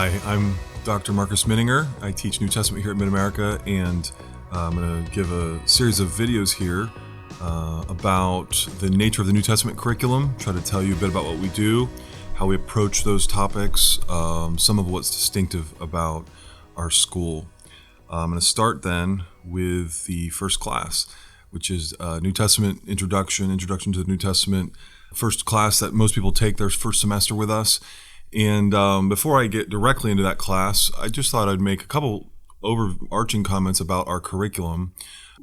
Hi, I'm Dr. Marcus Minninger. I teach New Testament here at Mid-America, and I'm going to give a series of videos here about the nature of the New Testament curriculum, try to tell you a bit about what we do, how we approach those topics, some of what's distinctive about our school. I'm going to start then with the first class, which is New Testament Introduction to the New Testament. First class that most people take their first semester with us. And before I get directly into that class, I just thought I'd make a couple overarching comments about our curriculum.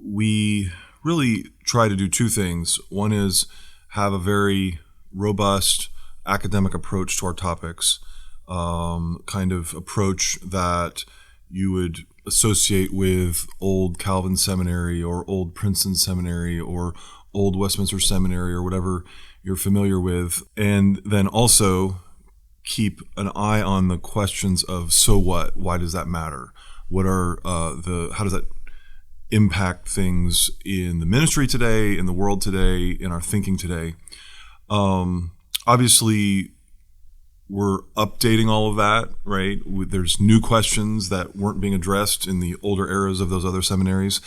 We really try to do two things. One is have a very robust academic approach to our topics, kind of approach that you would associate with old Calvin Seminary or old Princeton Seminary or old Westminster Seminary or whatever you're familiar with. And then also keep an eye on the questions of so what? Why does that matter? What are how does that impact things in the ministry today, in the world today, in our thinking today? Obviously, we're updating all of that, right? There's new questions that weren't being addressed in the older eras of those other seminaries.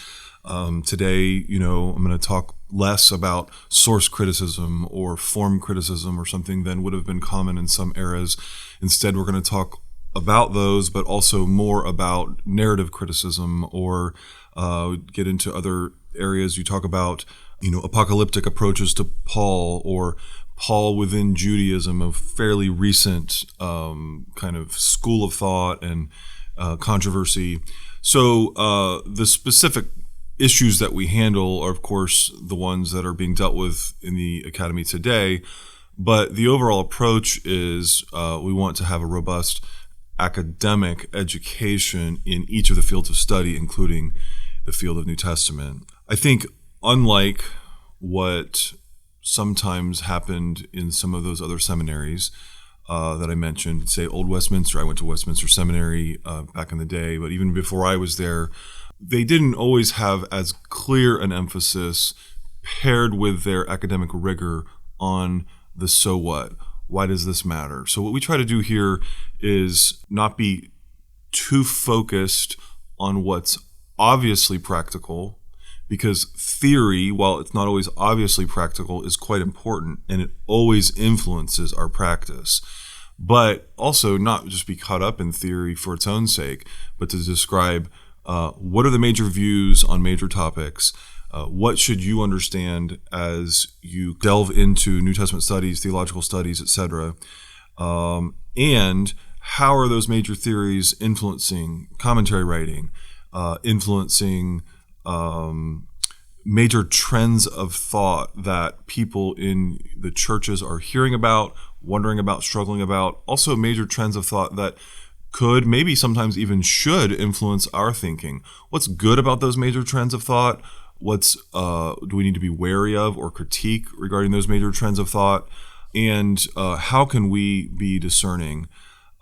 Today, I'm going to talk less about source criticism or form criticism or something than would have been common in some eras. Instead, we're going to talk about those, but also more about narrative criticism or get into other areas. You talk about, apocalyptic approaches to Paul or Paul within Judaism, a fairly recent kind of school of thought and controversy. So the specific issues that we handle are, of course, the ones that are being dealt with in the academy today. But the overall approach is we want to have a robust academic education in each of the fields of study, including the field of New Testament. I think unlike what sometimes happened in some of those other seminaries that I mentioned, say Old Westminster, I went to Westminster Seminary back in the day, but even before I was there, they didn't always have as clear an emphasis paired with their academic rigor on the so what. Why does this matter? So what we try to do here is not be too focused on what's obviously practical, because theory, while it's not always obviously practical, is quite important and it always influences our practice. But also not just be caught up in theory for its own sake, but to describe what are the major views on major topics? What should you understand as you delve into New Testament studies, theological studies, etc.? And how are those major theories influencing commentary writing, influencing major trends of thought that people in the churches are hearing about, wondering about, struggling about? Also major trends of thought that could, maybe sometimes even should, influence our thinking. What's good about those major trends of thought? What's do we need to be wary of or critique regarding those major trends of thought? And how can we be discerning?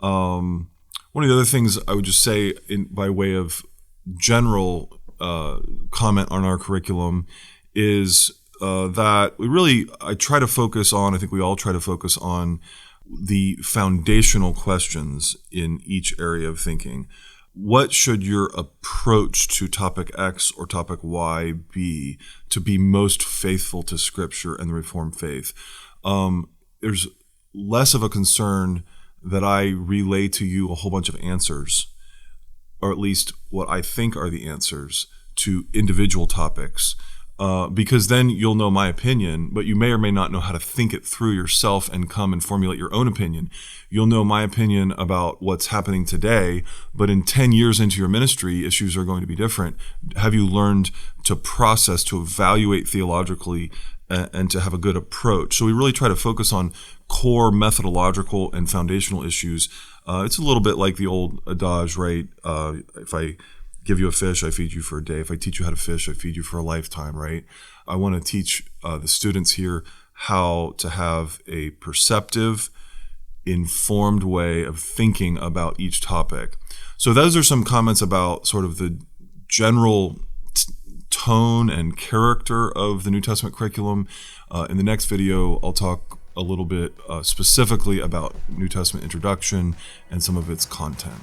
One of the other things I would just say by way of general comment on our curriculum is that I try to focus on, I think we all try to focus on the foundational questions in each area of thinking. What should your approach to topic X or topic Y be to be most faithful to Scripture and the Reformed faith? There's less of a concern that I relay to you a whole bunch of answers, or at least what I think are the answers to individual topics, because then you'll know my opinion, but you may or may not know how to think it through yourself and come and formulate your own opinion. You'll know my opinion about what's happening today, but in 10 years into your ministry, issues are going to be different. Have you learned to process, to evaluate theologically, and to have a good approach? So we really try to focus on core methodological and foundational issues. It's a little bit like the old adage, right? If I give you a fish, I feed you for a day. If I teach you how to fish, I feed you for a lifetime, right? I want to teach the students here how to have a perceptive, informed way of thinking about each topic. So those are some comments about sort of the general tone and character of the New Testament curriculum. In the next video, I'll talk a little bit specifically about New Testament introduction and some of its content.